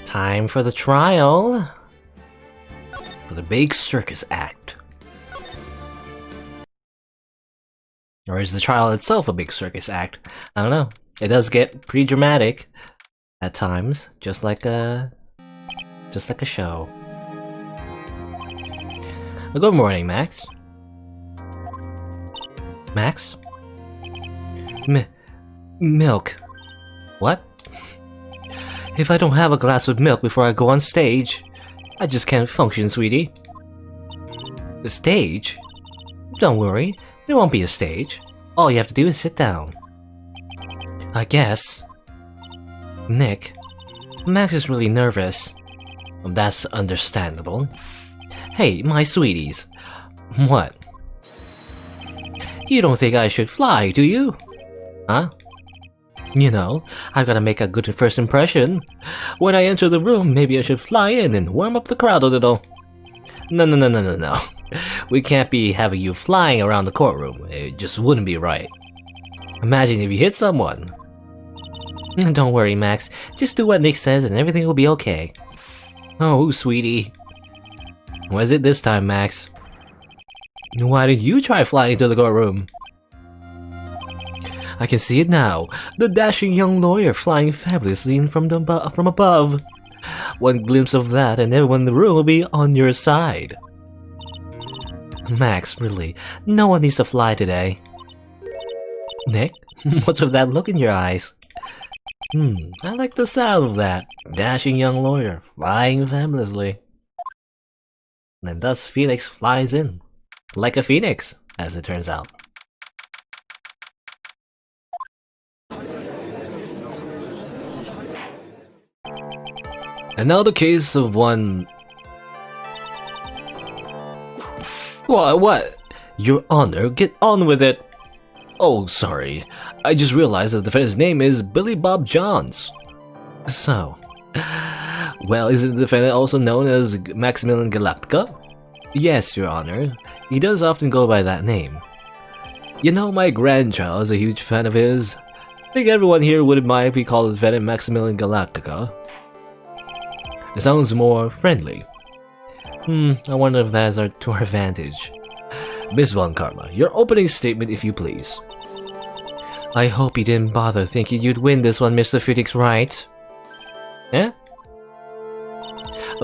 Time for the trial. For the big circus act. Or is the trial itself a big circus act? I don't know. It does get pretty dramatic at times, just like a show. Well, good morning, Max. Max? Milk. What? If I don't have a glass of milk before I go on stage, I just can't function, sweetie. The stage? Don't worry, there won't be a stage. All you have to do is sit down. I guess. Nick, Max is really nervous. That's understandable. Hey, my sweeties. What? You don't think I should fly, do you? Huh? You know, I've gotta make a good first impression. When I enter the room, maybe I should fly in and warm up the crowd a little. No. We can't be having you flying around the courtroom. It just wouldn't be right. Imagine if you hit someone. Don't worry, Max. Just do what Nick says and everything will be okay. Oh, sweetie. What is it this time, Max? Why did you try flying into the courtroom? I can see it now. The dashing young lawyer flying fabulously in from above. One glimpse of that and everyone in the room will be on your side. Max, really, no one needs to fly today. Nick, what's with that look in your eyes? I like the sound of that. Dashing young lawyer, flying fabulously. And thus Phoenix flies in. Like a phoenix, as it turns out. And now the case of one... What? Your Honor, get on with it! Oh, sorry. I just realized that the defendant's name is Billy Bob Johns. So... Well, isn't the defendant also known as Maximilian Galactica? Yes, Your Honor. He does often go by that name. You know, my grandchild is a huge fan of his. I think everyone here wouldn't mind if we called the defendant Maximilian Galactica. It sounds more friendly. I wonder if that is to our advantage. Miss Von Karma, your opening statement if you please. I hope you didn't bother thinking you'd win this one, Mr. Phoenix, Wright. Eh?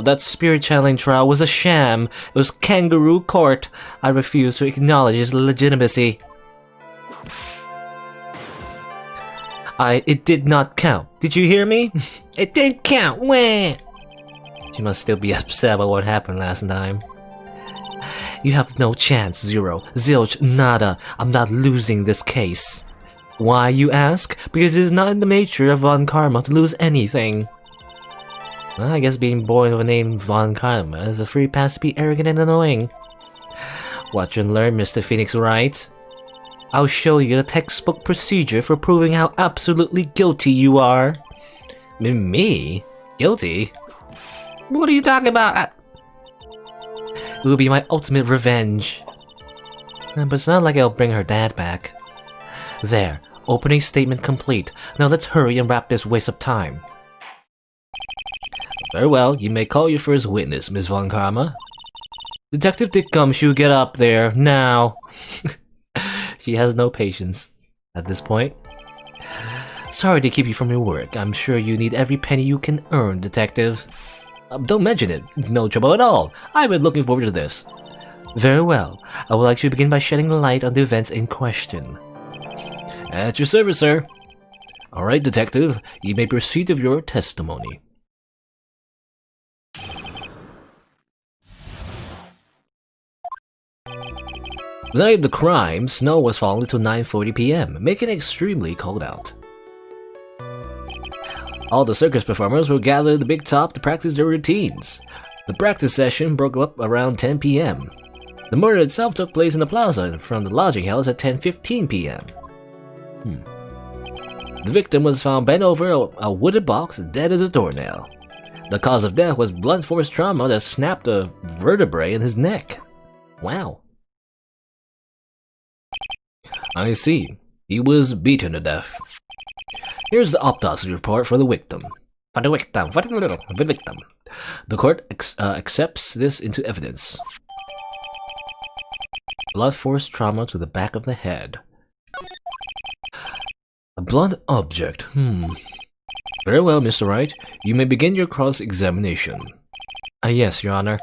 That spirit channeling trial was a sham. It was kangaroo court. I refuse to acknowledge its legitimacy. It did not count. Did you hear me? It didn't count. Wah! She must still be upset about what happened last time. You have no chance, Zero. Zilch, nada. I'm not losing this case. Why, you ask? Because it is not in the nature of Von Karma to lose anything. Well, I guess being born with a name Von Karma is a free pass to be arrogant and annoying. Watch and learn, Mr. Phoenix, Wright. I'll show you the textbook procedure for proving how absolutely guilty you are. Me? Guilty? What are you talking about? It will be my ultimate revenge. But it's not like I'll bring her dad back. There, opening statement complete. Now let's hurry and wrap this waste of time. Very well, you may call your first witness, Miss Von Karma. Detective Dick Gumshoe, get up there, now. She has no patience at this point. Sorry to keep you from your work. I'm sure you need every penny you can earn, Detective. Don't mention it. No trouble at all. I've been looking forward to this. Very well. I would like to begin by shedding light on the events in question. At your service, sir. Alright, Detective. You may proceed with your testimony. The night of the crime, snow was falling until 9:40 p.m., making it extremely cold out. All the circus performers were gathered at the big top to practice their routines. The practice session broke up around 10 p.m. The murder itself took place in the plaza in front of the lodging house at 10:15 p.m. The victim was found bent over a wooden box, dead as a doornail. The cause of death was blunt force trauma that snapped a vertebrae in his neck. Wow. I see. He was beaten to death. Here's the autopsy report for the victim. For the victim, for the victim. The court accepts this into evidence. Blood force trauma to the back of the head. A blunt object. Very well, Mr. Wright. You may begin your cross-examination. Yes, Your Honor.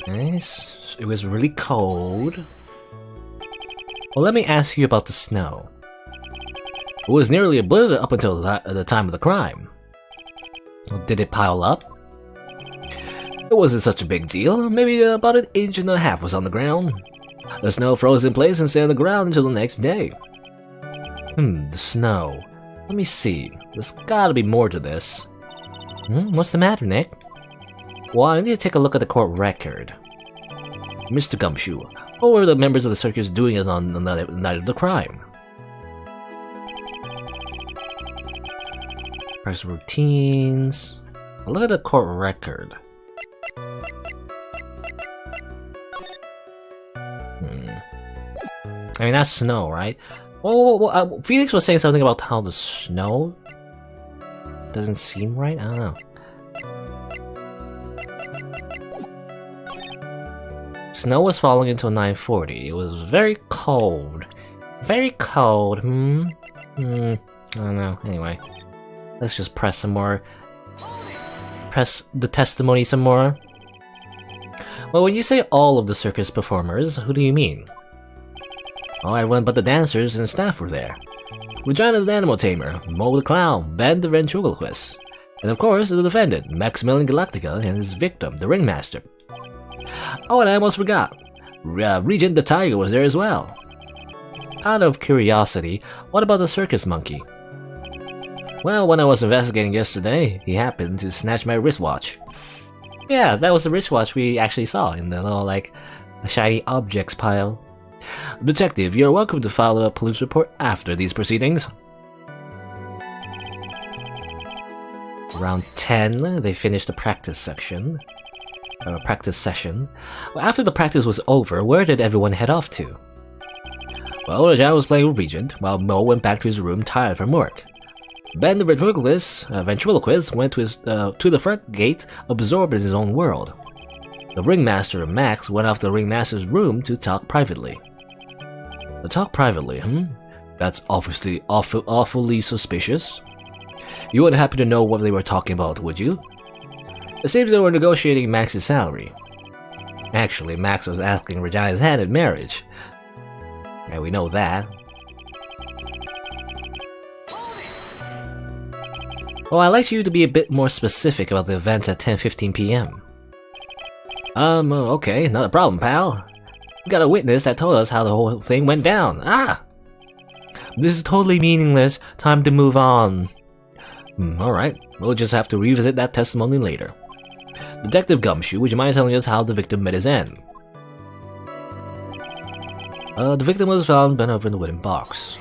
Nice. It was really cold. Well, let me ask you about the snow. It was nearly a blizzard up until the time of the crime. Did it pile up? It wasn't such a big deal. Maybe about 1.5 inches was on the ground. The snow froze in place and stayed on the ground until the next day. The snow. Let me see. There's gotta be more to this. What's the matter, Nick? Well, I need to take a look at the court record. Mr. Gumshoe, what were the members of the circus doing on the night of the crime? Practice routines. Look at the court record. I mean, that's snow, right? Oh, Felix was saying something about how the snow doesn't seem right? I don't know. Snow was falling until 9:40. It was very cold. Very cold, I don't know. Anyway. Let's just press some more. Press the testimony some more. Well, when you say all of the circus performers, who do you mean? Oh, everyone but the dancers and staff were there. Regina the Animal Tamer, Mo the Clown, Ben the Ventriloquist, and of course the defendant, Maximilian Galactica, and his victim, the Ringmaster. Oh, and I almost forgot. Regent the Tiger was there as well. Out of curiosity, what about the circus monkey? Well, when I was investigating yesterday, he happened to snatch my wristwatch. Yeah, that was the wristwatch we actually saw in the little, like, shiny objects pile. Detective, you're welcome to file a police report after these proceedings. Around 10, they finished the practice section. Practice session. Well, after the practice was over, where did everyone head off to? Well, Regina was playing with Regent, while Mo went back to his room tired from work. Ben the ventriloquist went to the front gate, absorbed in his own world. The Ringmaster and Max went off to the Ringmaster's room to talk privately. To talk privately, That's obviously awfully suspicious. You wouldn't happen to know what they were talking about, would you? It seems they were negotiating Max's salary. Actually, Max was asking Regina's hand in marriage. Yeah, we know that. Well, I'd like you to be a bit more specific about the events at 10:15 p.m. Okay, not a problem, pal. We got a witness that told us how the whole thing went down. Ah! This is totally meaningless. Time to move on. Alright, we'll just have to revisit that testimony later. Detective Gumshoe, would you mind telling us how the victim met his end? The victim was found bent over in a wooden box.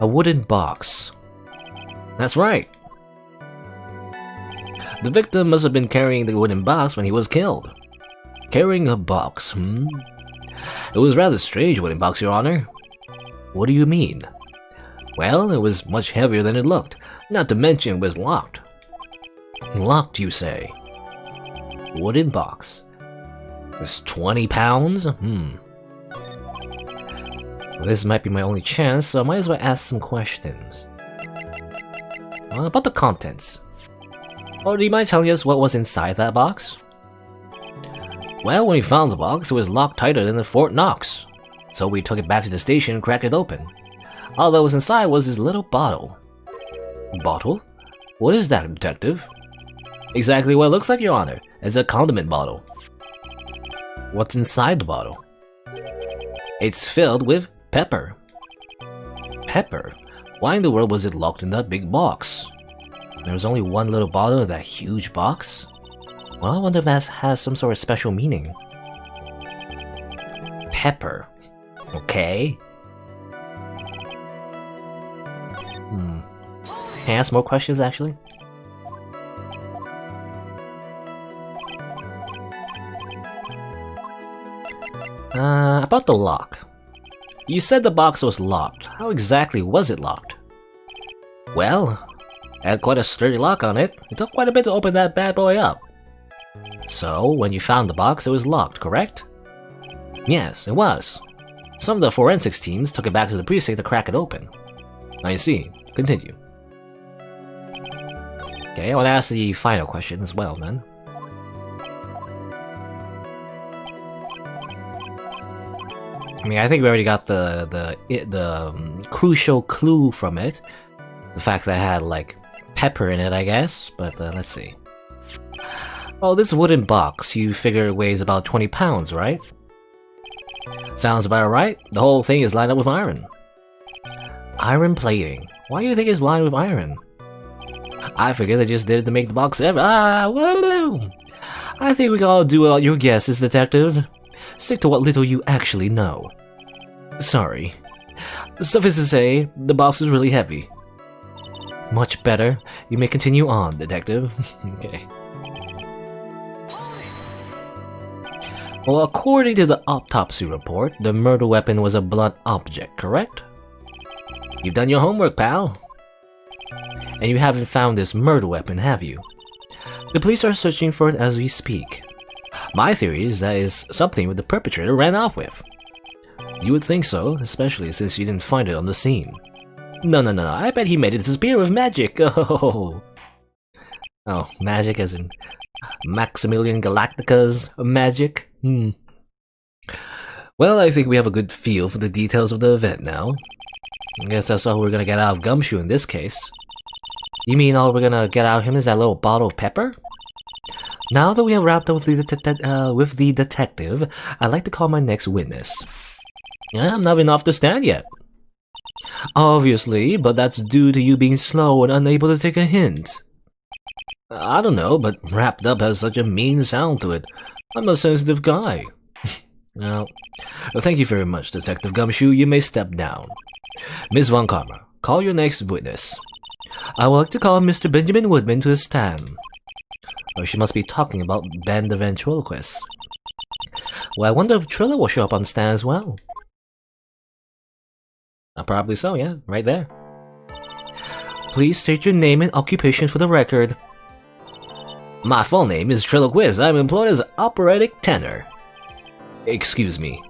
A wooden box. That's right. The victim must have been carrying the wooden box when he was killed. Carrying a box, It was rather strange wooden box, Your Honor. What do you mean? Well, it was much heavier than it looked, not to mention it was locked. Locked, you say? Wooden box. It's 20 pounds? This might be my only chance, so I might as well ask some questions. About the contents. Or do you mind telling us what was inside that box? Well, when we found the box, it was locked tighter than the Fort Knox. So we took it back to the station and cracked it open. All that was inside was this little bottle. Bottle? What is that, detective? Exactly what it looks like, Your Honor. It's a condiment bottle. What's inside the bottle? It's filled with pepper. Pepper? Why in the world was it locked in that big box? There was only one little bottle in that huge box? Well, I wonder if that has some sort of special meaning. Pepper. Okay. Can I ask more questions, actually? About the lock. You said the box was locked. How exactly was it locked? Well, it had quite a sturdy lock on it. It took quite a bit to open that bad boy up. So, when you found the box, it was locked, correct? Yes, it was. Some of the forensics teams took it back to the precinct to crack it open. I see. Continue. Okay, I want to ask the final question as well, then. I mean, I think we already got the crucial clue from it. The fact that it had, like, pepper in it, I guess. But, let's see. Oh, this wooden box, you figure it weighs about 20 pounds, right? Sounds about right. The whole thing is lined up with iron. Iron plating. Why do you think it's lined with iron? I figured they just did it to make the box ever. Well, I think we can all do all your guesses, detective. Stick to what little you actually know. Sorry. Suffice to say, the box is really heavy. Much better. You may continue on, detective. Okay. Well, according to the autopsy report, the murder weapon was a blunt object, correct? You've done your homework, pal. And you haven't found this murder weapon, have you? The police are searching for it as we speak. My theory is that it's something the perpetrator ran off with. You would think so, especially since you didn't find it on the scene. No, I bet he made it disappear with magic. Oh, magic as in Maximilian Galactica's magic? Well, I think we have a good feel for the details of the event now. I guess that's all we're gonna get out of Gumshoe in this case. You mean all we're gonna get out of him is that little bottle of pepper? Now that we have wrapped up with the detective, I'd like to call my next witness. I'm not even off the stand yet. Obviously, but that's due to you being slow and unable to take a hint. I don't know, but wrapped up has such a mean sound to it. I'm a sensitive guy. Well, thank you very much, Detective Gumshoe. You may step down. Miss Von Karma, call your next witness. I would like to call Mr. Benjamin Woodman to the stand. Or she must be talking about Ben the Ventriloquist. Well, I wonder if Trilla will show up on the stand as well. Probably so, yeah, right there. Please state your name and occupation for the record. My full name is Triloquist. I'm employed as operatic tenor. Excuse me.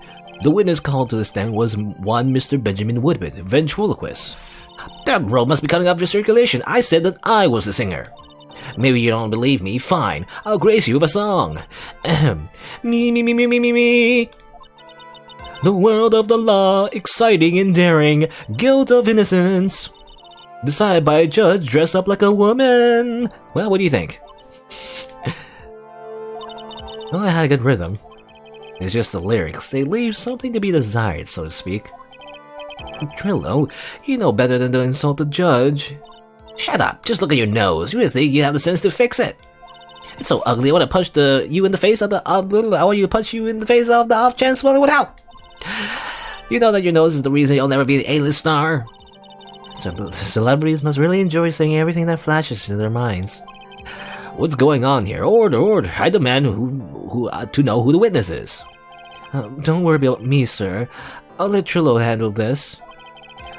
The witness called to the stand was one Mr. Benjamin Woodman, ventriloquist. That rope must be cutting off your circulation. I said that I was the singer. Maybe you don't believe me. Fine. I'll grace you with a song. Ahem. Me. The world of the law, exciting and daring, guilt of innocence. Decided by a judge dressed up like a woman. Well, what do you think? Well, I had a good rhythm. It's just the lyrics. They leave something to be desired, so to speak. Trillo, you know better than to insult the judge. Shut up. Just look at your nose. You would think you have the sense to fix it. It's so ugly. I want to punch you in the face of the I want you to punch you in the face of the off chance swelling it out. You know that your nose is the reason you'll never be an A-list star. So celebrities must really enjoy saying everything that flashes in their minds. What's going on here? Order! I demand to know who the witness is. Don't worry about me, sir. I'll let Trillo handle this.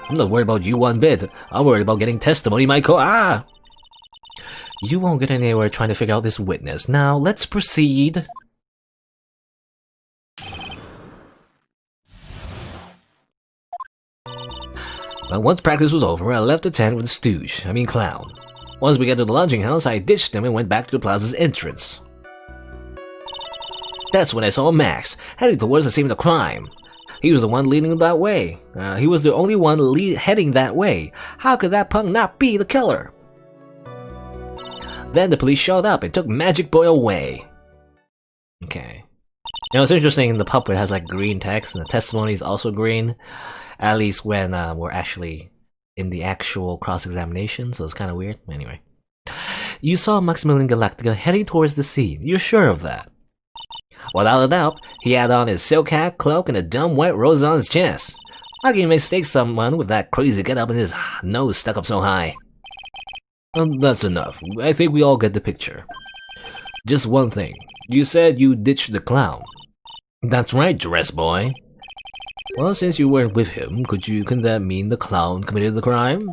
I'm not worried about you one bit. I'm worried about getting testimony in my court. You won't get anywhere trying to figure out this witness. Now, let's proceed. Well, once practice was over, I left the tent with the stooge. Clown. Once we got to the lodging house, I ditched him and went back to the plaza's entrance. That's when I saw Max, heading towards the scene of the crime. He was the one leading that way. He was the only one heading that way. How could that punk not be the killer? Then the police showed up and took Magic Boy away. Okay. You know, it's interesting, the puppet has like green text and the testimony is also green. At least when we're actually in the actual cross-examination, so it's kind of weird. Anyway. You saw Maximilian Galactica heading towards the scene. You're sure of that? Without a doubt, he had on his silk hat, cloak, and a dumb white rose on his chest. How can you mistake someone with that crazy get-up and his nose stuck up so high? That's enough. I think we all get the picture. Just one thing. You said you ditched the clown. That's right, dress boy. Well, since you weren't with him, couldn't that mean the clown committed the crime?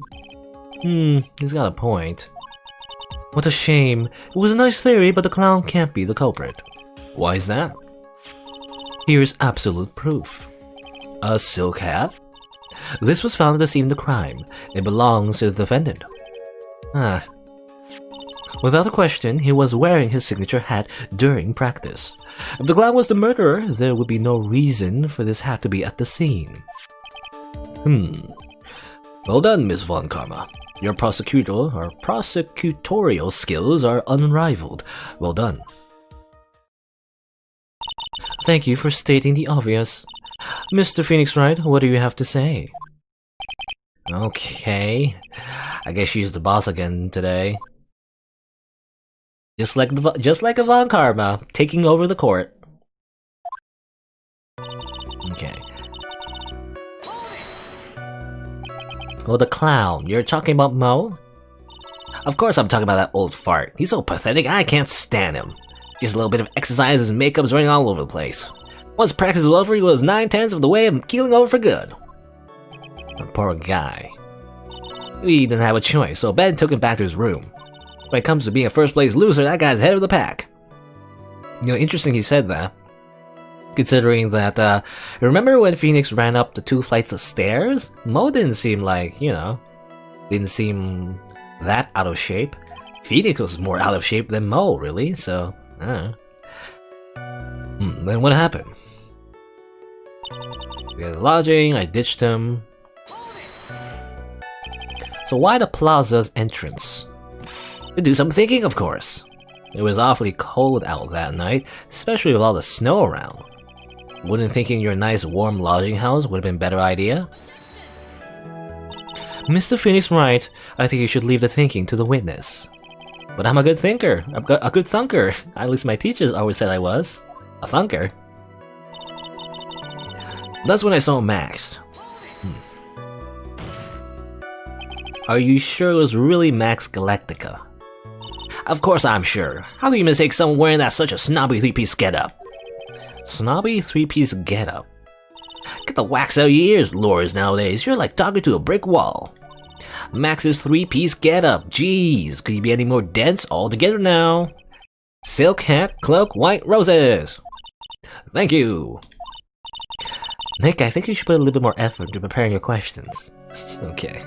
He's got a point. What a shame. It was a nice theory, but the clown can't be the culprit. Why is that? Here's absolute proof. A silk hat? This was found at the scene of the crime. It belongs to the defendant. Without a question, he was wearing his signature hat during practice. If the clown was the murderer, there would be no reason for this hat to be at the scene. Well done, Miss Von Karma. Your prosecutorial skills are unrivaled. Well done. Thank you for stating the obvious. Mr. Phoenix Wright, what do you have to say? Okay. I guess she's the boss again today. Just like a Von Karma, taking over the court. Okay. Well, the clown. You're talking about Mo? Of course I'm talking about that old fart. He's so pathetic, I can't stand him. Just a little bit of exercise, his makeup's running all over the place. Once practice was over, he was 9/10 of the way of keeling over for good. The poor guy. He didn't have a choice, so Ben took him back to his room. When it comes to being a first-place loser, that guy's head of the pack. You know, interesting he said that. Considering that, remember when Phoenix ran up the 2 flights of stairs? Mo didn't seem like, didn't seem that out of shape. Phoenix was more out of shape than Mo, really, so, I don't know. Then what happened? We got lodging, I ditched him. So why the plaza's entrance? To do some thinking, of course. It was awfully cold out that night, especially with all the snow around. Wouldn't thinking your nice warm lodging house would have been a better idea? Mr. Phoenix Wright, I think you should leave the thinking to the witness. But I'm a good thinker, a good thunker. At least my teachers always said I was. A thunker. That's when I saw Max. Are you sure it was really Max Galactica? Of course I'm sure. How can you mistake someone wearing that such a snobby 3-piece getup? Snobby 3-piece getup? Get the wax out of your ears, lures nowadays. You're like talking to a brick wall. Max's 3-piece getup. Jeez, could you be any more dense? All together now. Silk hat, cloak, white roses. Thank you. Nick, I think you should put a little bit more effort into preparing your questions. Okay.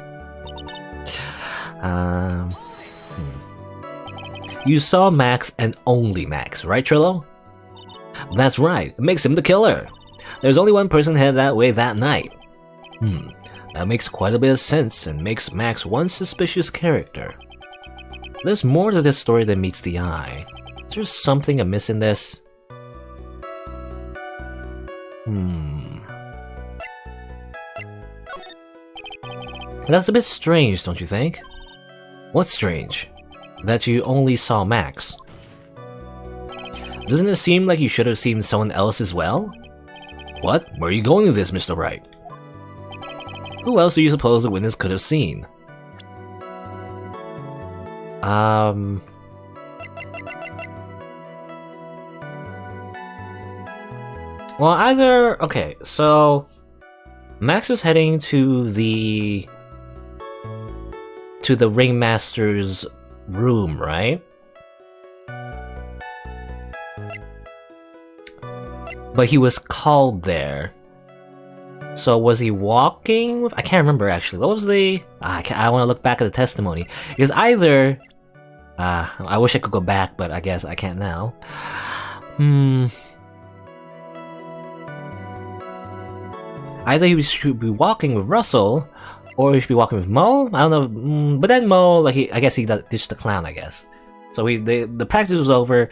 You saw Max and only Max, right, Trillo? That's right, it makes him the killer. There's only one person headed that way that night. That makes quite a bit of sense and makes Max one suspicious character. There's more to this story than meets the eye. Is there something amiss in this? That's a bit strange, don't you think? What's strange? That you only saw Max. Doesn't it seem like you should have seen someone else as well? What? Where are you going with this, Mr. Wright? Who else do you suppose the witness could have seen? Well, either... Okay, so... Max was heading to the ringmaster's room, right? But he was called there. So was he walking? I can't remember actually. What was the... I want to look back at the testimony. It's either... I wish I could go back, but I guess I can't now. Either he should be walking with Russell, or he should be walking with Mo. I don't know, but then Mo, like I guess he ditched the clown. I guess. So the practice was over.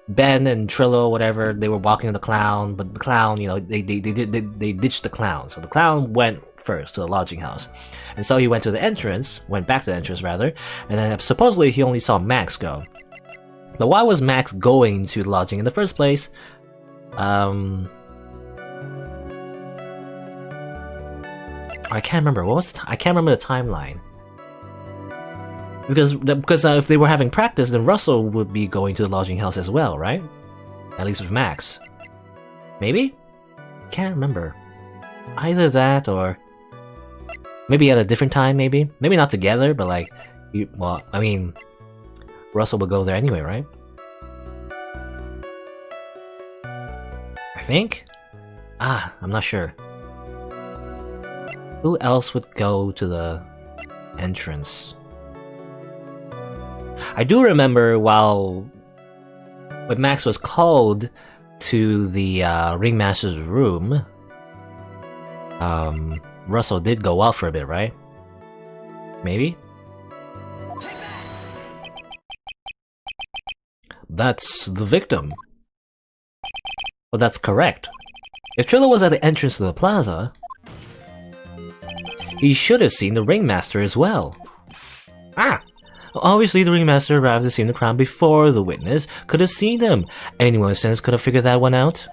Ben and Trillo, whatever, they were walking with the clown, but the clown, they ditched the clown. So the clown went first to the lodging house, and so he went back to the entrance rather, and then supposedly he only saw Max go. But why was Max going to the lodging in the first place? I can't remember. I can't remember the timeline. Because if they were having practice, then Russell would be going to the lodging house as well, right? At least with Max. Maybe? Can't remember. Either that or maybe at a different time, maybe? Maybe not together, but like, well, I mean, Russell would go there anyway, right? I think? I'm not sure. Who else would go to the entrance? I do remember when Max was called to the Ringmaster's room, Russell did go out for a bit, right? Maybe? That's the victim. Well, that's correct. If Trilla was at the entrance to the plaza, he should have seen the Ringmaster as well. Obviously the Ringmaster arrived at the scene of the crime before the witness could have seen him. Anyone with sense could have figured that one out.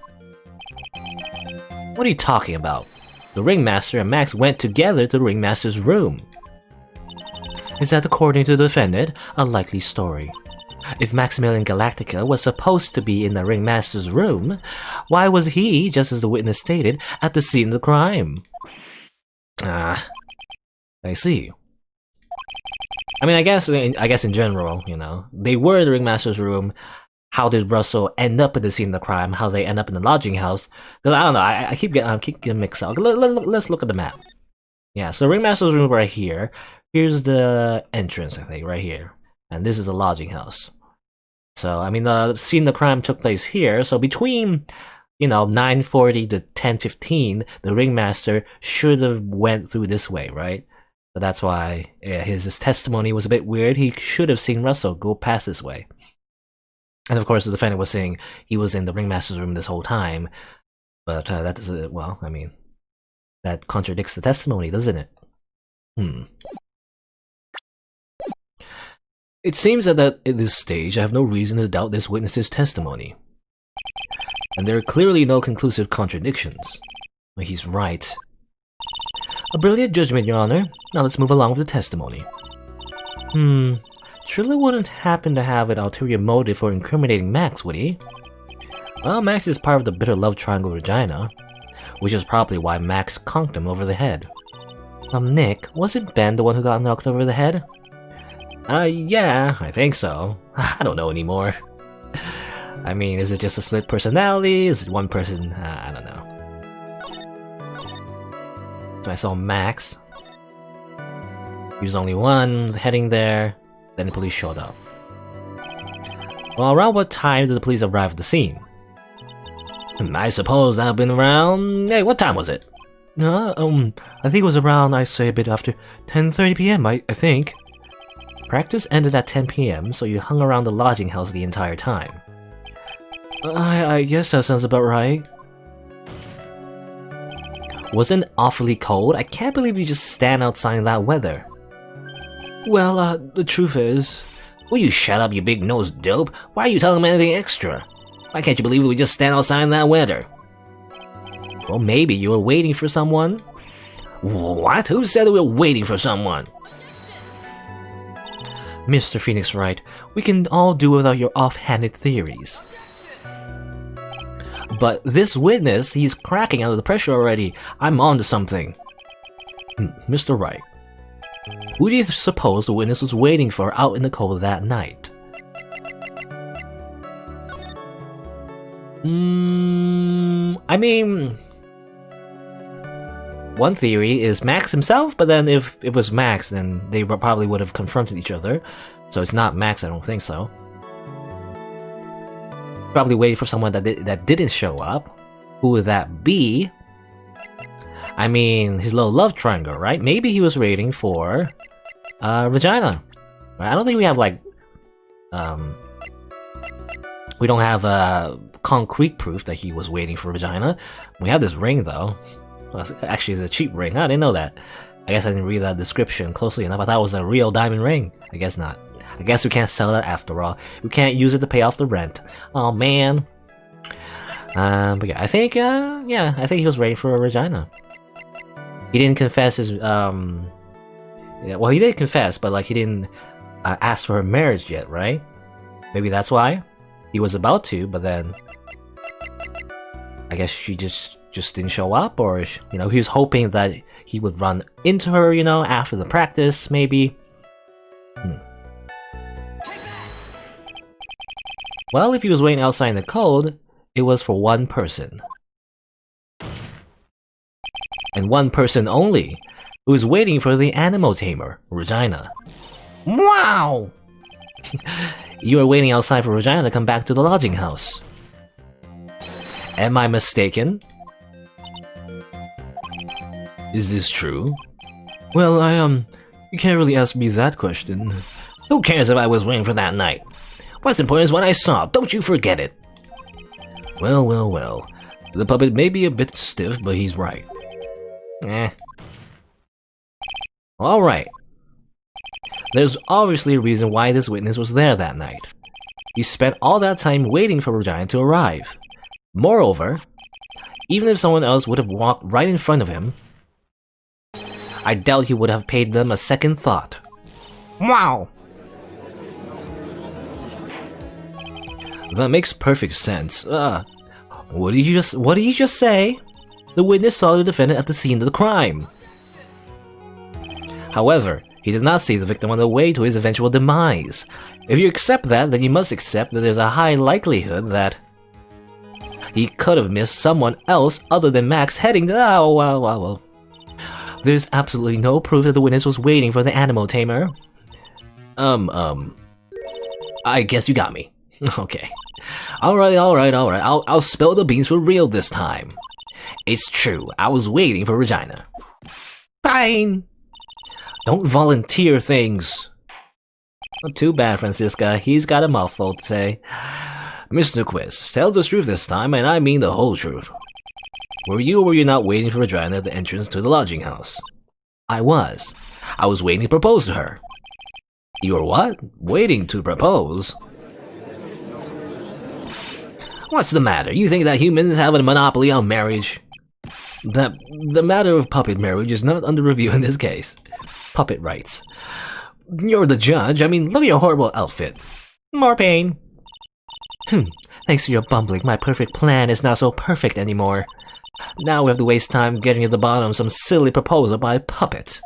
What are you talking about? The Ringmaster and Max went together to the Ringmaster's room. Is that, according to the defendant, a likely story? If Maximilian Galactica was supposed to be in the Ringmaster's room, why was he, just as the witness stated, at the scene of the crime? I see. I mean, I guess in general, you know, they were in the Ringmaster's room. How did Russell end up at the scene of the crime? How they end up in the lodging house? Because I don't know. I keep getting mixed up. Let's look at the map. Yeah, so the Ringmaster's room right here. Here's the entrance, I think, right here, and this is the lodging house. So I mean, the scene of the crime took place here. So between 9:40 to 10:15, the Ringmaster should have went through this way, right? But that's why his testimony was a bit weird. He should have seen Russell go past this way. And of course, the defendant was saying he was in the Ringmaster's room this whole time. But that doesn't, well, I mean, that contradicts the testimony, doesn't it? It seems that at this stage, I have no reason to doubt this witness's testimony. And there are clearly no conclusive contradictions. He's right. A brilliant judgment, Your Honor. Now let's move along with the testimony. Trilla wouldn't happen to have an ulterior motive for incriminating Max, would he? Well, Max is part of the bitter love triangle Regina, which is probably why Max conked him over the head. Nick, wasn't Ben the one who got knocked over the head? Yeah, I think so. I don't know anymore. I mean, is it just a split personality? Is it one person? I don't know. So I saw Max. He was only one, heading there. Then the police showed up. Well, around what time did the police arrive at the scene? I suppose that would have been around... Hey, what time was it? I think it was around, I'd say, a bit after 10:30 PM, I think. Practice ended at 10 PM, so you hung around the lodging house the entire time. I guess that sounds about right. Wasn't it awfully cold? I can't believe you just stand outside in that weather. Well, the truth is... Will you shut up, you big-nosed dope? Why are you telling me anything extra? Why can't you believe we just stand outside in that weather? Well, maybe you were waiting for someone? What? Who said we were waiting for someone? Mr. Phoenix Wright, we can all do without your off-handed theories. But this witness, he's cracking under the pressure already. I'm on to something. Mr. Wright, who do you suppose the witness was waiting for out in the cold that night? I mean... One theory is Max himself, but then if it was Max, then they probably would have confronted each other. So it's not Max, I don't think so. Probably waiting for someone that didn't show up. Who would that be? I mean, his little love triangle, right? Maybe he was waiting for Regina. I don't think we have like we don't have concrete proof that he was waiting for Regina. We have this ring though. Well, actually, it's a cheap ring. I didn't know that. I guess I didn't read that description closely enough. I thought it was a real diamond ring. I guess not. I guess we can't sell that after all. We can't use it to pay off the rent. Oh man. But yeah, I think I think he was ready for Regina. He didn't confess his yeah, well, he did confess, but like he didn't ask for her marriage yet, right? Maybe that's why he was about to, but then I guess she just didn't show up, or you know, he was hoping that he would run into her, you know, after the practice, maybe. Well, if he was waiting outside in the cold, it was for one person. And one person only, who was waiting for the animal tamer, Regina. Wow! You were waiting outside for Regina to come back to the lodging house. Am I mistaken? Is this true? Well, you can't really ask me that question. Who cares if I was waiting for that night? What's important is what I saw, don't you forget it. Well, well, well. The puppet may be a bit stiff, but he's right. Alright. There's obviously a reason why this witness was there that night. He spent all that time waiting for Regina to arrive. Moreover, even if someone else would have walked right in front of him, I doubt he would have paid them a second thought. Wow! That makes perfect sense. What did you just say? The witness saw the defendant at the scene of the crime. However, he did not see the victim on the way to his eventual demise. If you accept that, then you must accept that there's a high likelihood that he could have missed someone else other than Max heading to— well. There's absolutely no proof that the witness was waiting for the animal tamer. I guess you got me. Okay. Alright. I'll spill the beans for real this time. It's true, I was waiting for Regina. Fine! Don't volunteer things. Not too bad, Francisca. He's got a mouthful to say. Mr. Quiz, tell the truth this time, and I mean the whole truth. Were you or were you not waiting for Regina at the entrance to the lodging house? I was. I was waiting to propose to her. You were what? Waiting to propose? What's the matter? You think that humans have a monopoly on marriage? The matter of puppet marriage is not under review in this case. Puppet writes. You're the judge. I mean, look at your horrible outfit. More pain. Thanks to your bumbling, my perfect plan is not so perfect anymore. Now we have to waste time getting to the bottom of some silly proposal by a puppet.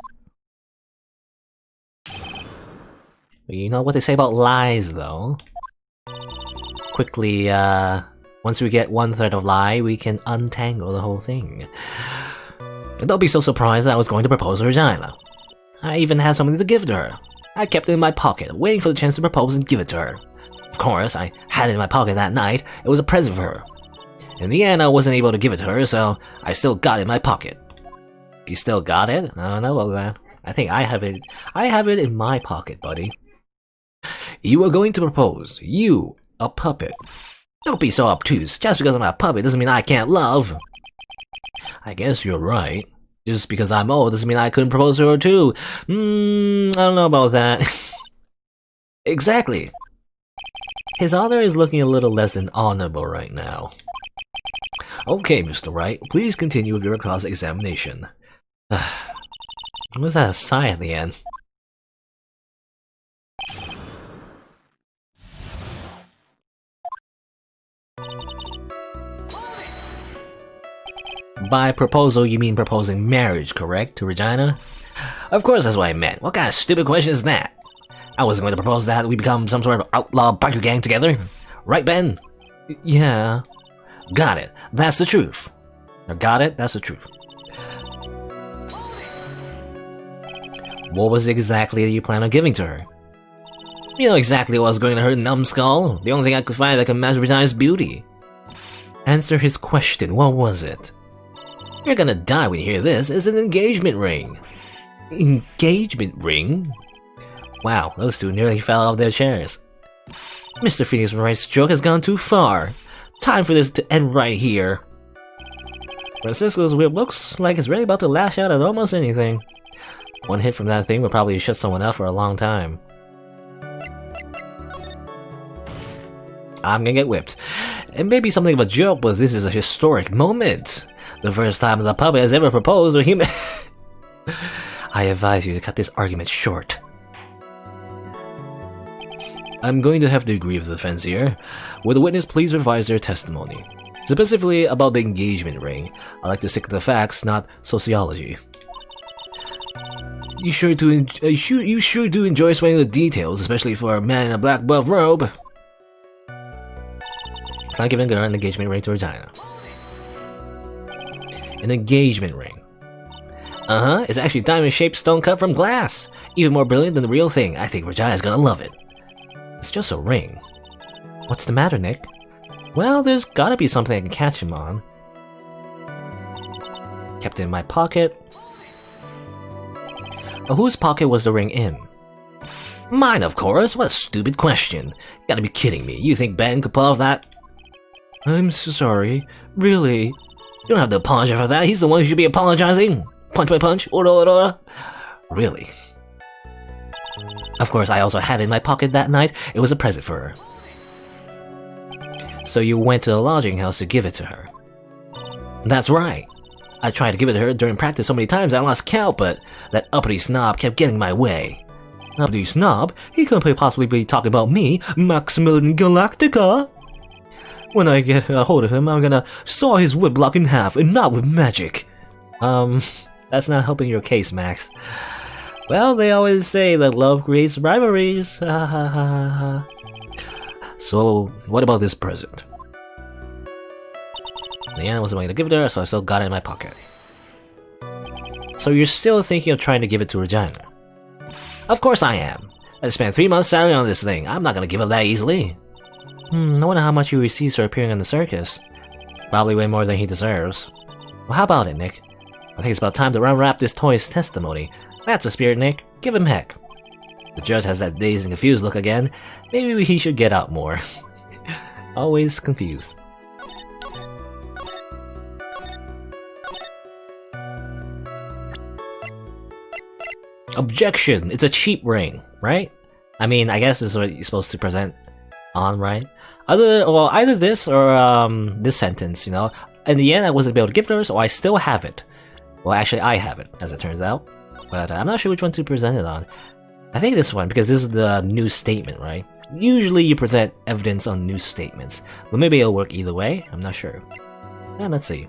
You know what they say about lies, though. Quickly, once we get 1/3 of lie, we can untangle the whole thing. And don't be so surprised that I was going to propose to Regina. I even had something to give to her. I kept it in my pocket, waiting for the chance to propose and give it to her. Of course, I had it in my pocket that night. It was a present for her. In the end, I wasn't able to give it to her, so I still got it in my pocket. You still got it? I don't know about that. I think I have it. I have it in my pocket, buddy. You are going to propose. You, a puppet. Don't be so obtuse. Just because I'm a puppet doesn't mean I can't love. I guess you're right. Just because I'm old doesn't mean I couldn't propose to her too. I don't know about that. Exactly. His honor is looking a little less than honorable right now. Okay, Mr. Wright, please continue with your cross-examination. Was that a sigh at the end? By proposal, you mean proposing marriage, correct, to Regina? Of course that's what I meant. What kind of stupid question is that? I wasn't going to propose that we become some sort of outlaw biker gang together. Right, Ben? Yeah. Got it. That's the truth. Got it? That's the truth. What was it exactly that you plan on giving to her? You know exactly what was going to her numbskull. The only thing I could find that could match Regina's beauty. Answer his question. What was it? You're gonna die when you hear this. It's an engagement ring. Engagement ring? Wow, those two nearly fell out of their chairs. Mr. Phoenix Wright's joke has gone too far. Time for this to end right here. Francisco's whip looks like it's really about to lash out at almost anything. One hit from that thing would probably shut someone up for a long time. I'm gonna get whipped. It may be something of a joke, but this is a historic moment. The first time the puppet has ever proposed to a human. I advise you to cut this argument short. I'm going to have to agree with the defense here. Will the witness please revise their testimony? Specifically about the engagement ring. I like to stick to the facts, not sociology. You sure do enjoy swaying the details, especially for a man in a black buff robe. Not giving her an engagement ring to Regina. An engagement ring. It's actually diamond-shaped stone cut from glass. Even more brilliant than the real thing. I think Regina's gonna love it. It's just a ring. What's the matter, Nick? Well, there's gotta be something I can catch him on. Kept it in my pocket. Whose pocket was the ring in? Mine, of course. What a stupid question. You gotta be kidding me. You think Ben could pull off that? I'm so sorry. Really? You don't have to apologize for that. He's the one who should be apologizing. Punch by punch. Ora. Really? Of course, I also had it in my pocket that night. It was a present for her. So you went to the lodging house to give it to her? That's right. I tried to give it to her during practice so many times I lost count, but that uppity snob kept getting in my way. Uppity snob? He couldn't possibly be talking about me, Maximilian Galactica! When I get a hold of him, I'm gonna saw his woodblock in half, and not with magic. That's not helping your case, Max. Well, they always say that love creates rivalries. So, what about this present? Yeah, I wasn't going to give it to her, so I still got it in my pocket. So you're still thinking of trying to give it to Regina? Of course I am. I spent 3 months' salary on this thing. I'm not going to give up that easily. I wonder how much he receives for appearing in the circus. Probably way more than he deserves. Well, how about it, Nick? I think it's about time to unwrap this toy's testimony. That's a spirit, Nick. Give him heck. The judge has that dazed and confused look again. Maybe he should get out more. Always confused. Objection! It's a cheap ring, right? I mean, I guess this is what you're supposed to present on, right? Either this or this sentence, you know. In the end, I wasn't able to give it to her, so I still have it. Well, actually, I have it, as it turns out. But I'm not sure which one to present it on. I think this one, because this is the news statement, right? Usually you present evidence on news statements. But maybe it'll work either way, I'm not sure. Yeah, let's see.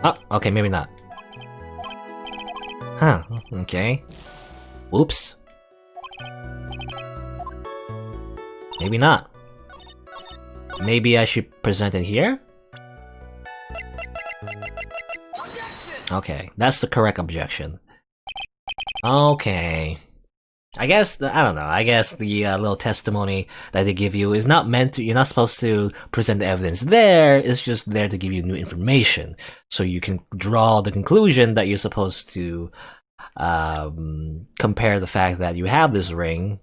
Oh, okay, maybe not. Huh, okay. Oops. Maybe not. Maybe I should present it here? Okay, that's the correct objection. Okay. I guess, I don't know, I guess the little testimony that they give you is not meant to, you're not supposed to present the evidence there, it's just there to give you new information. So you can draw the conclusion that you're supposed to compare the fact that you have this ring,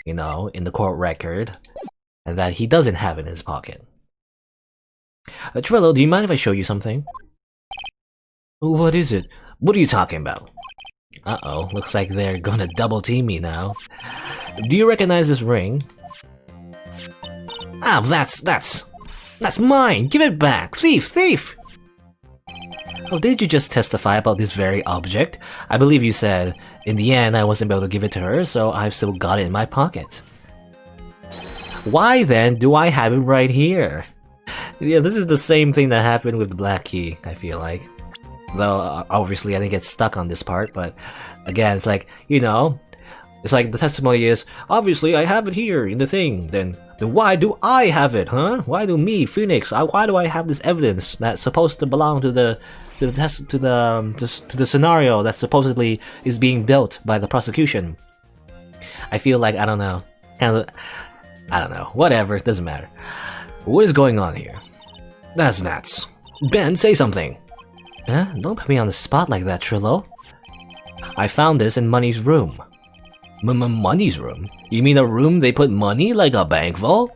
you know, in the court record, and that he doesn't have it in his pocket. Trillo, do you mind if I show you something? What is it? What are you talking about? Uh-oh, looks like they're gonna double team me now. Do you recognize this ring? Ah, that's mine! Give it back! Thief! Oh, did you just testify about this very object? I believe you said, in the end I wasn't able to give it to her, so I've still got it in my pocket. Why then do I have it right here? Yeah, this is the same thing that happened with the black key, I feel like. Though, obviously I didn't get stuck on this part, but again, it's like, you know, it's like the testimony is, obviously I have it here in the thing, then why do I have it, huh? Why do me, Phoenix, why do I have this evidence that's supposed to belong to the scenario that supposedly is being built by the prosecution? I feel like, I don't know, I don't know, whatever, it doesn't matter. What is going on here? That's nuts. Ben, say something! Huh? Don't put me on the spot like that, Trillo. I found this in Money's room. Money's room? You mean a room they put money like a bank vault?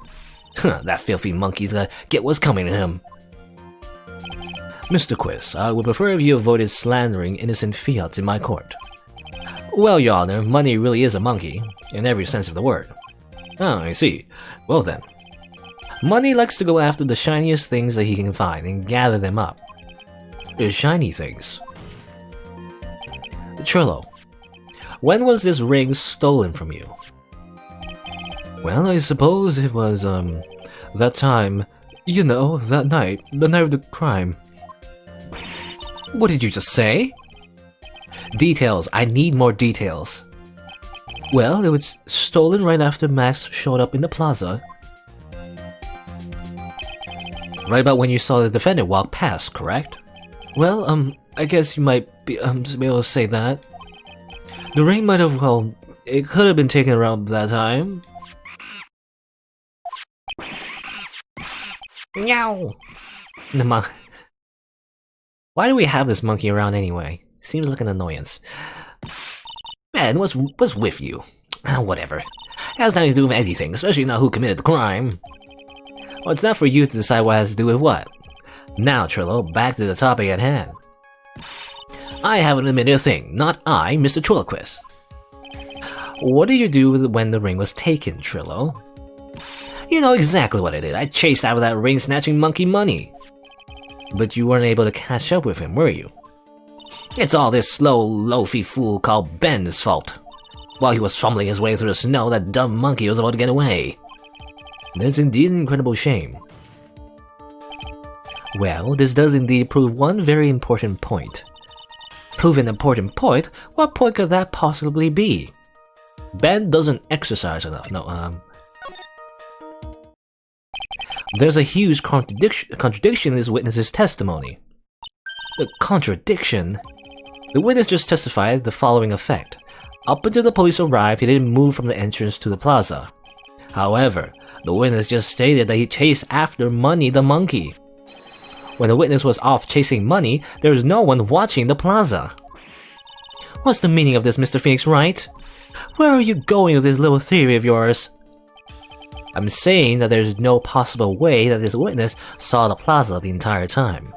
That filthy monkey's gonna get what's coming to him. Mr. Quiz, I would prefer if you avoided slandering innocent fiats in my court. Well, Your Honor, Money really is a monkey, in every sense of the word. Ah, I see. Well then. Money likes to go after the shiniest things that he can find and gather them up. Shiny things. Trillo, when was this ring stolen from you? Well, I suppose it was, that time. You know, that night. The night of the crime. What did you just say? Details. I need more details. Well, it was stolen right after Max showed up in the plaza. Right about when you saw the defendant walk past, correct? Well, I guess you might be able to say that. The ring might have, well, it could have been taken around that time. Meow! Why do we have this monkey around anyway? Seems like an annoyance. Man, what's with you? Whatever. It has nothing to do with anything, especially not who committed the crime. Well, it's not for you to decide what has to do with what. Now, Trillo, back to the topic at hand. I haven't admitted a thing. Not I, Mr. Trilloquist. What did you do when the ring was taken, Trillo? You know exactly what I did. I chased after that ring snatching monkey money. But you weren't able to catch up with him, were you? It's all this slow, loafy fool called Ben's fault. While he was fumbling his way through the snow, that dumb monkey was about to get away. There's indeed an incredible shame. Well, this does indeed prove one very important point. Prove an important point? What point could that possibly be? Ben doesn't exercise enough. No, there's a huge contradiction in this witness's testimony. The contradiction? The witness just testified the following effect. Up until the police arrived, he didn't move from the entrance to the plaza. However, the witness just stated that he chased after Money the monkey. When the witness was off chasing Money, there was no one watching the plaza. What's the meaning of this, Mr. Phoenix Wright? Where are you going with this little theory of yours? I'm saying that there's no possible way that this witness saw the plaza the entire time.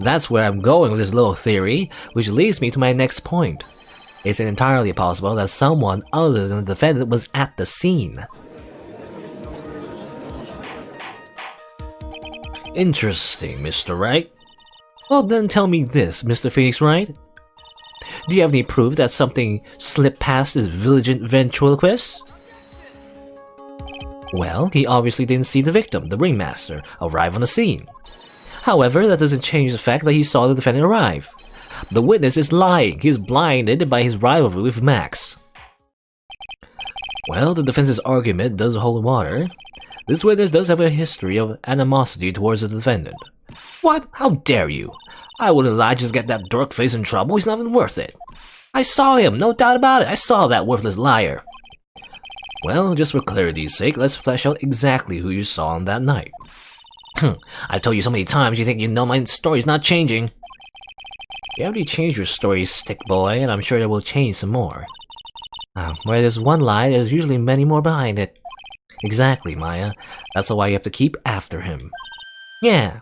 That's where I'm going with this little theory, which leads me to my next point. It's entirely possible that someone other than the defendant was at the scene. Interesting, Mr. Wright. Well then tell me this, Mr. Phoenix Wright. Do you have any proof that something slipped past this vigilant ventriloquist? Well, he obviously didn't see the victim, the ringmaster, arrive on the scene. However, that doesn't change the fact that he saw the defendant arrive. The witness is lying. He is blinded by his rivalry with Max. Well, the defense's argument does hold water. This witness does have a history of animosity towards the defendant. What? How dare you? I wouldn't lie, just get that dork face in trouble. He's not even worth it. I saw him, no doubt about it. I saw that worthless liar. Well, just for clarity's sake, let's flesh out exactly who you saw on that night. I've told you so many times you think you know my story's not changing. You already changed your story, stick boy, and I'm sure it will change some more. Where there's one lie, there's usually many more behind it. Exactly, Maya. That's why you have to keep after him. Yeah.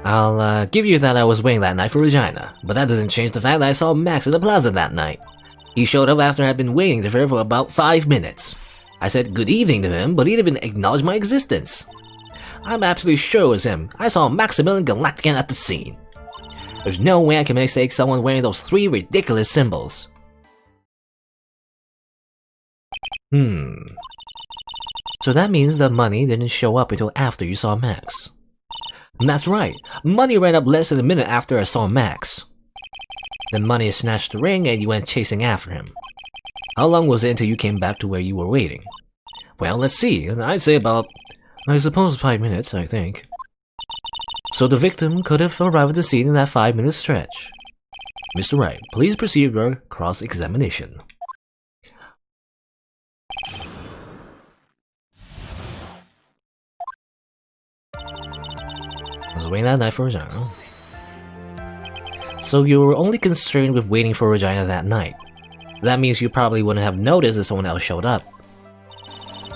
I'll give you that I was waiting that night for Regina, but that doesn't change the fact that I saw Max at the plaza that night. He showed up after I'd been waiting there for about 5 minutes. I said good evening to him, but he didn't even acknowledge my existence. I'm absolutely sure it was him. I saw Maximilian Galactican at the scene. There's no way I can mistake someone wearing those 3 ridiculous symbols. So that means that Money didn't show up until after you saw Max. That's right. Money ran up less than a minute after I saw Max. Then Money snatched the ring and you went chasing after him. How long was it until you came back to where you were waiting? Well, let's see. I'd say about, I suppose 5 minutes, I think. So the victim could have arrived at the scene in that 5-minute stretch. Mr. Wright, please proceed with your cross-examination. I was waiting that night for Regina. So you were only concerned with waiting for Regina that night. That means you probably wouldn't have noticed if someone else showed up.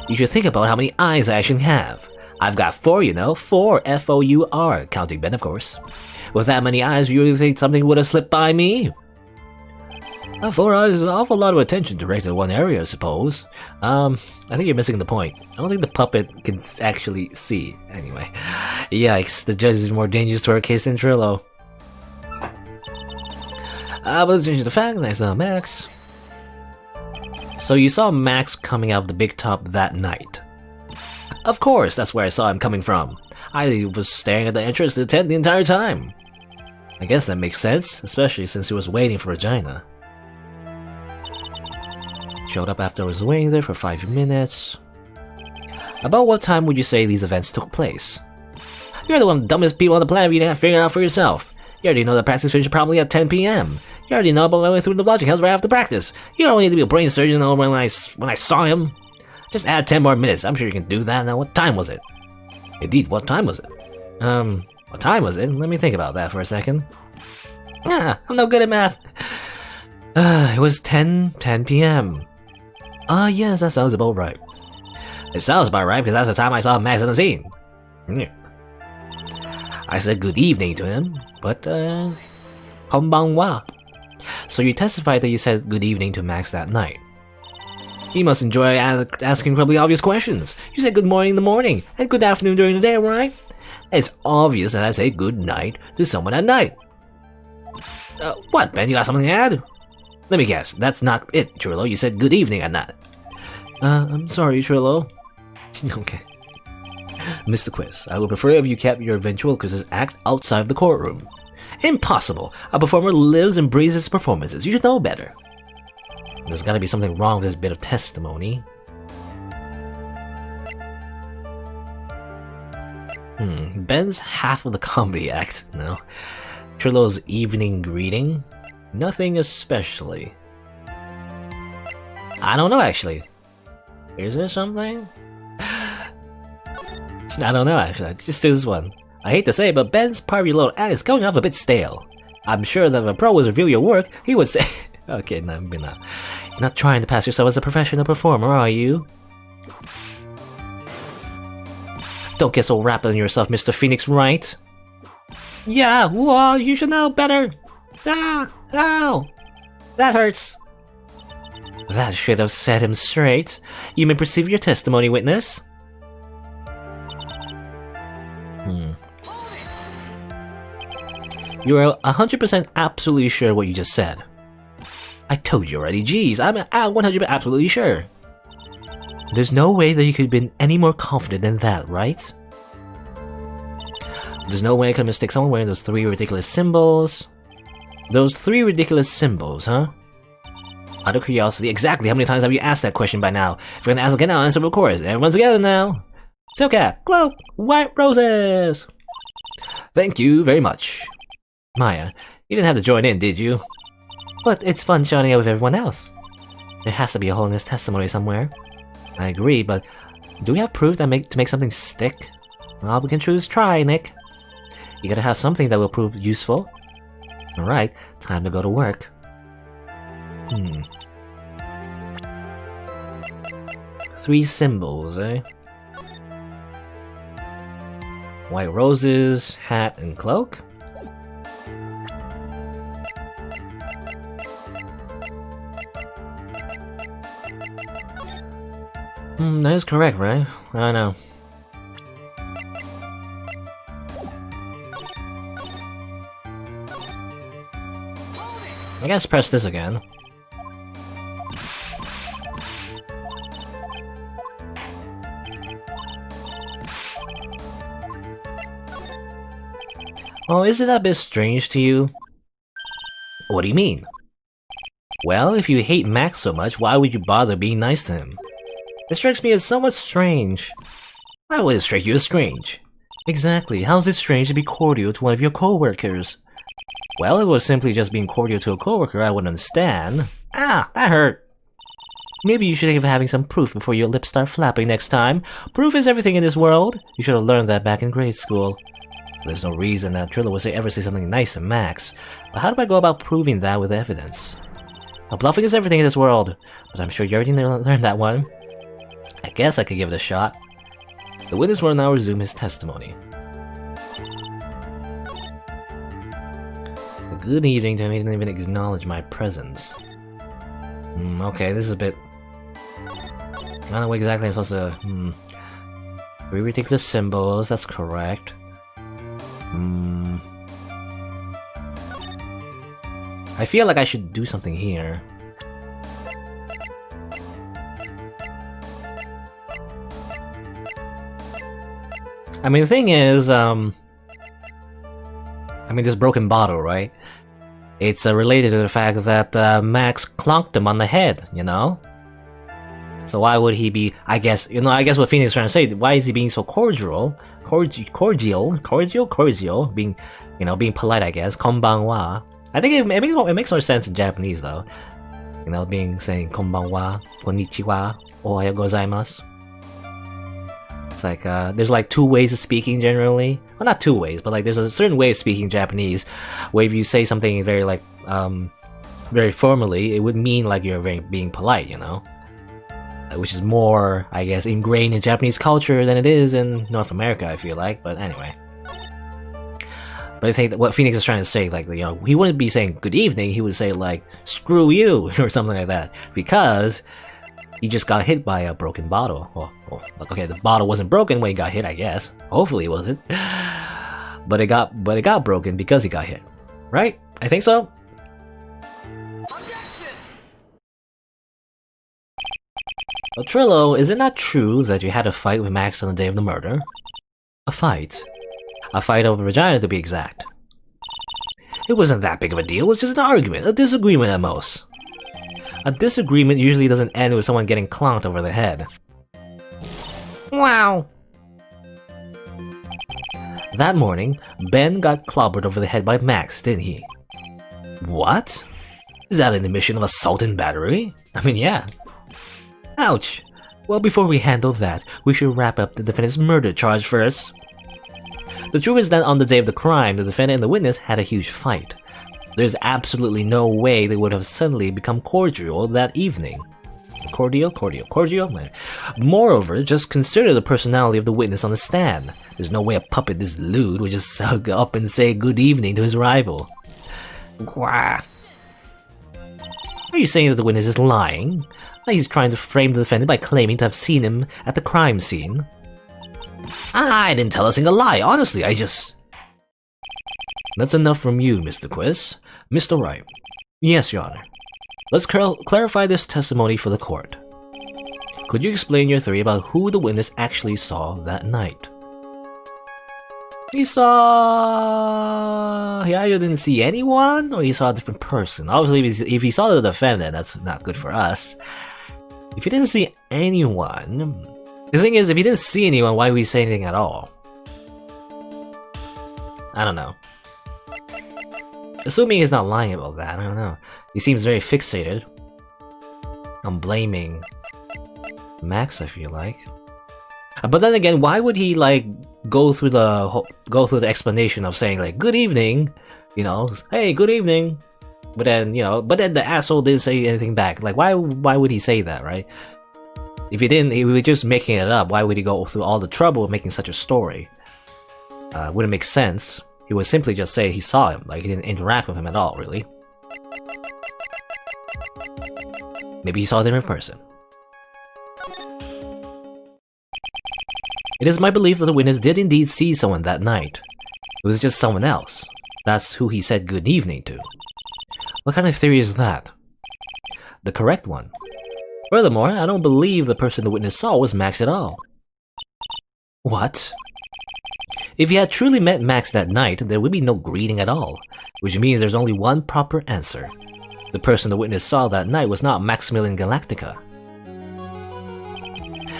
You should think about how many eyes I actually have. I've got 4, you know, 4 F-O-U-R, counting Ben, of course. With that many eyes, you really think something would have slipped by me? 4 eyes is an awful lot of attention directed at one area, I suppose. I think you're missing the point. I don't think the puppet can actually see. Anyway, yikes, the judge is more dangerous to our case than Trillo. But let's change the fact that I saw Max. So you saw Max coming out of the big tub that night? Of course, that's where I saw him coming from. I was staring at the entrance to the tent the entire time. I guess that makes sense, especially since he was waiting for Regina. Showed up after I was waiting there for 5 minutes. About what time would you say these events took place? You're the one of the dumbest people on the planet. You didn't have to figure it out for yourself. You already know that practice finished probably at 10 p.m. You already know about going through the logic house right after practice. You don't need to be a brain surgeon to know when I saw him. Just add 10 more minutes. I'm sure you can do that. Now, what time was it? Indeed, what time was it? What time was it? Let me think about that for a second. I'm no good at math. It was 10 p.m. Yes, that sounds about right. It sounds about right because that's the time I saw Max on the scene. I said good evening to him, but, konbanwa. So you testified that you said good evening to Max that night. He must enjoy asking incredibly obvious questions. You said good morning in the morning, and good afternoon during the day, right? It's obvious that I say good night to someone at night. What, Ben, you got something to add? Let me guess, that's not it, Trillo. You said good evening at night. I'm sorry, Trillo. Okay. Mr. Quiz, I would prefer if you kept your ventriloquist act outside of the courtroom. Impossible! A performer lives and breathes his performances. You should know better. There's gotta be something wrong with this bit of testimony. Ben's half of the comedy act, no. Trillo's evening greeting? Nothing especially. I don't know, actually. Is there something? I don't know, actually. Just do this one. I hate to say it, but Ben's part of your little act is going off a bit stale. I'm sure that if a pro was review your work, he would say... Okay, no, maybe not. You're not trying to pass yourself as a professional performer, are you? Don't get so wrapped on yourself, Mr. Phoenix, Wright. Yeah, whoa, you should know better. Ow! That hurts. That should have set him straight. You may perceive your testimony, witness. You are 100% absolutely sure what you just said. I told you already, jeez, I'm 100% absolutely sure. There's no way that you could have been any more confident than that, right? There's no way I could mistake someone wearing those 3 ridiculous symbols. Those 3 ridiculous symbols, huh? Out of curiosity, exactly how many times have you asked that question by now? If you're gonna ask again, I'll answer of course. Everyone's together now. Silcat, Cloak, White Roses! Thank you very much. Maya, you didn't have to join in, did you? But it's fun joining up with everyone else. There has to be a hole in this testimony somewhere. I agree, but do we have proof that to make something stick? All we can choose try, Nick. You gotta have something that will prove useful. Alright, time to go to work. 3 symbols, eh? White roses, hat, and cloak? That is correct, right? I know. I guess press this again. Oh, isn't that a bit strange to you? What do you mean? Well, if you hate Max so much, why would you bother being nice to him? It strikes me as somewhat strange. Why would it strike you as strange? Exactly, how is it strange to be cordial to one of your co-workers? Well, if it was simply just being cordial to a co-worker, I would understand. Ah, that hurt! Maybe you should think of having some proof before your lips start flapping next time. Proof is everything in this world. You should have learned that back in grade school. There's no reason that Triller would ever say something nice to Max. But how do I go about proving that with evidence? Well, bluffing is everything in this world, but I'm sure you already learned that one. I guess I could give it a shot. The witness will now resume his testimony. Good evening to him, he didn't even acknowledge my presence. Okay, this is a bit... I don't know what exactly I'm supposed to... 3 ridiculous symbols, that's I feel like I should do something here. I mean, the thing is, this broken bottle, right? It's related to the fact that Max clonked him on the head, you know? So why would he be, I guess what Phoenix is trying to say, why is he being so cordial, being, being polite, I guess, konbanwa. I think it makes more sense in Japanese, though. Saying konbanwa, konnichiwa, ohayo gozaimasu. It's like, there's like two ways of speaking generally. Well, not two ways, but like there's a certain way of speaking Japanese where if you say something very like, very formally, it would mean like you're being polite, which is more, I guess, ingrained in Japanese culture than it is in North America, I feel like, but anyway. But I think that what Phoenix is trying to say, like, he wouldn't be saying good evening, he would say like, screw you, or something like that, because he just got hit by a broken bottle. Okay, the bottle wasn't broken when he got hit, I guess. Hopefully it wasn't. But it got broken because he got hit. Right? I think so. Well, Trillo, is it not true that you had a fight with Max on the day of the murder? A fight? A fight over vagina, to be exact. It wasn't that big of a deal, it was just an argument, a disagreement at most. A disagreement usually doesn't end with someone getting clonked over the head. Wow! That morning, Ben got clobbered over the head by Max, didn't he? What? Is that an admission of assault and battery? I mean, yeah. Ouch! Well, before we handle that, we should wrap up the defendant's murder charge first. The truth is that on the day of the crime, the defendant and the witness had a huge fight. There's absolutely no way they would have suddenly become cordial that evening. Cordial? Moreover, just consider the personality of the witness on the stand. There's no way a puppet this lewd would just go up and say good evening to his rival. Wah. Are you saying that the witness is lying? That he's trying to frame the defendant by claiming to have seen him at the crime scene? I didn't tell a single lie, honestly, I just... That's enough from you, Mr. Quiz. Mr. Wright. Yes, Your Honor. Let's clarify this testimony for the court. Could you explain your theory about who the witness actually saw that night? He either didn't see anyone, or he saw a different person. Obviously, if he saw the defendant, that's not good for us. If he didn't see anyone... The thing is, if he didn't see anyone, why would he say anything at all? I don't know. Assuming he's not lying about that, I don't know. He seems very fixated on blaming Max, I feel like. But then again, why would he like go through the explanation of saying like good evening, hey, good evening, but then the asshole didn't say anything back. Like why would he say that, right? If he didn't, he was just making it up. Why would he go through all the trouble of making such a story? Wouldn't make sense. He would simply just say he saw him, like he didn't interact with him at all, really. Maybe he saw a different person. It is my belief that the witness did indeed see someone that night. It was just someone else. That's who he said good evening to. What kind of theory is that? The correct one. Furthermore, I don't believe the person the witness saw was Max at all. What? If he had truly met Max that night, there would be no greeting at all, which means there's only one proper answer. The person the witness saw that night was not Maximilian Galactica.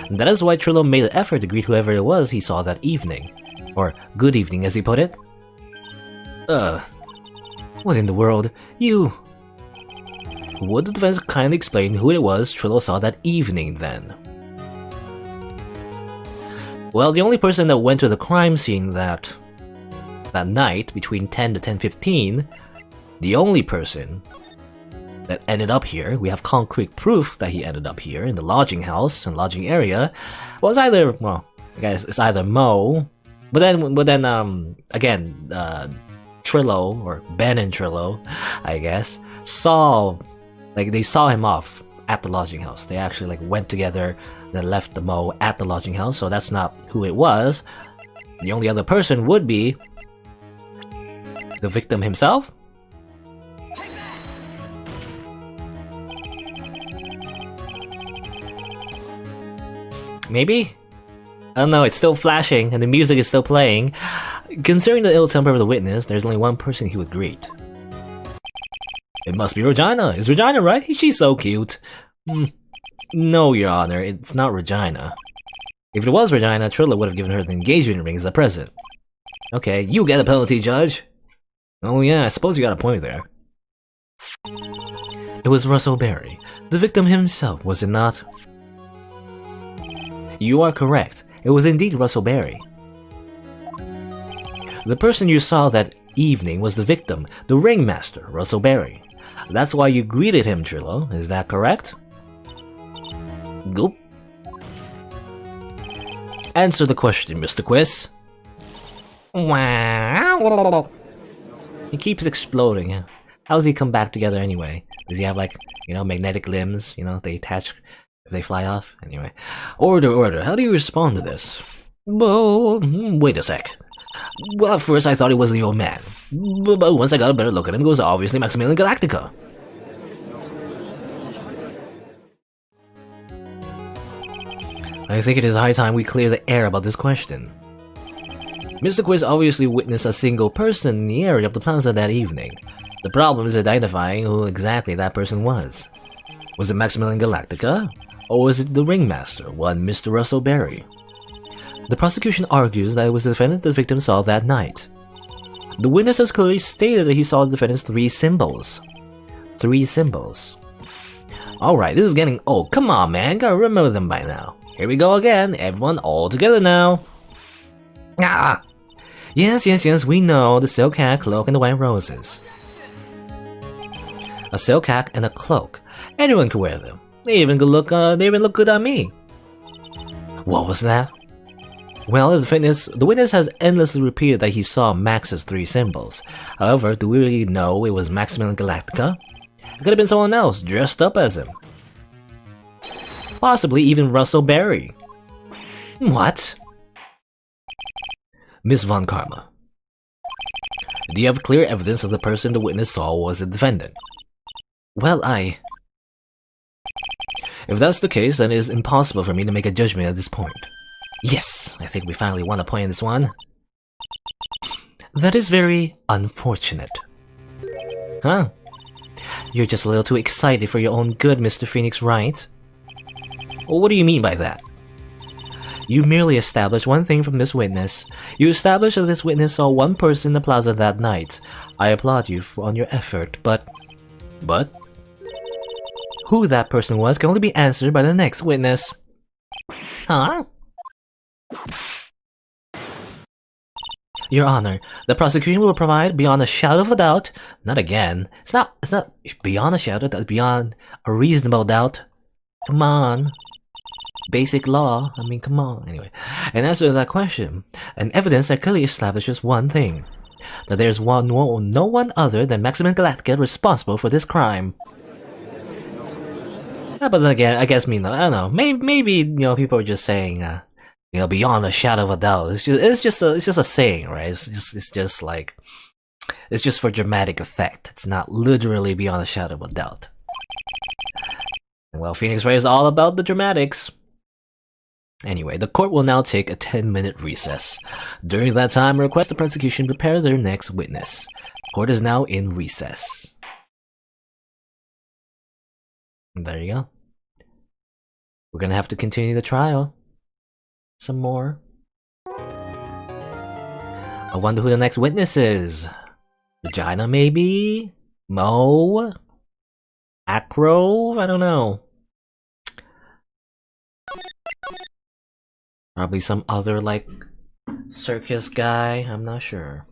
And that is why Trillo made the effort to greet whoever it was he saw that evening. Or good evening, as he put it. What in the world? You... Would the defense kindly explain who it was Trillo saw that evening, then? Well, the only person that went to the crime scene that night, between 10 to 10:15, the only person that ended up here, we have concrete proof that he ended up here, in the lodging house and lodging area, was either, well, I guess it's either Mo, but then again, Trillo, or Ben and Trillo, I guess, they saw him off at the lodging house. They actually like went together, then left the Mo at the lodging house, so that's not who it was. The only other person would be the victim himself. Maybe? I don't know, it's still flashing and the music is still playing. Considering the ill temper of the witness, there's only one person he would greet. It must be Regina. Is Regina right? She's so cute. No, Your Honor, it's not Regina. If it was Regina, Trilogy would have given her the engagement ring as a present. Okay, you get a penalty, Judge. Oh yeah, I suppose you got a point there. It was Russell Berry, the victim himself, was it not? You are correct. It was indeed Russell Berry. The person you saw that evening was the victim, the ringmaster, Russell Berry. That's why you greeted him, Trillo. Is that correct? Goop. Answer the question, Mr. Quiz. Wow. He keeps exploding. How does he come back together anyway? Does he have like, magnetic limbs? They attach if they fly off? Anyway. Order. How do you respond to this? Well, wait a sec. Well, at first I thought it was the old man. But once I got a better look at him, it was obviously Maximilian Galactica. I think it is high time we clear the air about this question. Mr. Quiz obviously witnessed a single person in the area of the plaza that evening. The problem is identifying who exactly that person was. Was it Maximilian Galactica? Or was it the ringmaster, one Mr. Russell Berry? The prosecution argues that it was the defendant the victim saw that night. The witness has clearly stated that he saw the defendant's 3 symbols. 3 symbols. Alright, this is getting old. Come on, man. Gotta remember them by now. Here we go again. Everyone all together now. Ah! Yes, we know. The silk hat, cloak, and the white roses. A silk hat and a cloak. Anyone can wear them. They even look good on me. What was that? Well, the witness has endlessly repeated that he saw Max's 3 symbols. However, do we really know it was Maximilian Galactica? It could have been someone else, dressed up as him. Possibly even Russell Berry. What? Miss Von Karma. Do you have clear evidence of the person the witness saw was the defendant? Well, If that's the case, then it is impossible for me to make a judgment at this point. Yes, I think we finally won a point in this one. That is very unfortunate. Huh? You're just a little too excited for your own good, Mr. Phoenix, right? Well, what do you mean by that? You merely established one thing from this witness. You established that this witness saw one person in the plaza that night. I applaud you on your effort, but... Who that person was can only be answered by the next witness. Huh? Your Honor, the prosecution will provide beyond a shadow of a doubt. Not again. It's not beyond a shadow, that's beyond a reasonable doubt. Come on. Basic law, come on. Anyway, in answer to that question, an evidence that clearly establishes one thing. That there's no one other than Maximilian Galactica responsible for this crime. Yeah, but then again, I guess, I don't know, maybe people are just saying, beyond a shadow of a doubt. It's just a saying, right? It's just for dramatic effect. It's not literally beyond a shadow of a doubt. Well, Phoenix Wright is all about the dramatics. Anyway, the court will now take a 10-minute recess. During that time, I request the prosecution prepare their next witness. Court is now in recess. There you go. We're gonna have to continue the trial. Some more. I wonder who the next witness is. Regina, maybe? Mo? Acro? I don't know. Probably some other, circus guy. I'm not sure.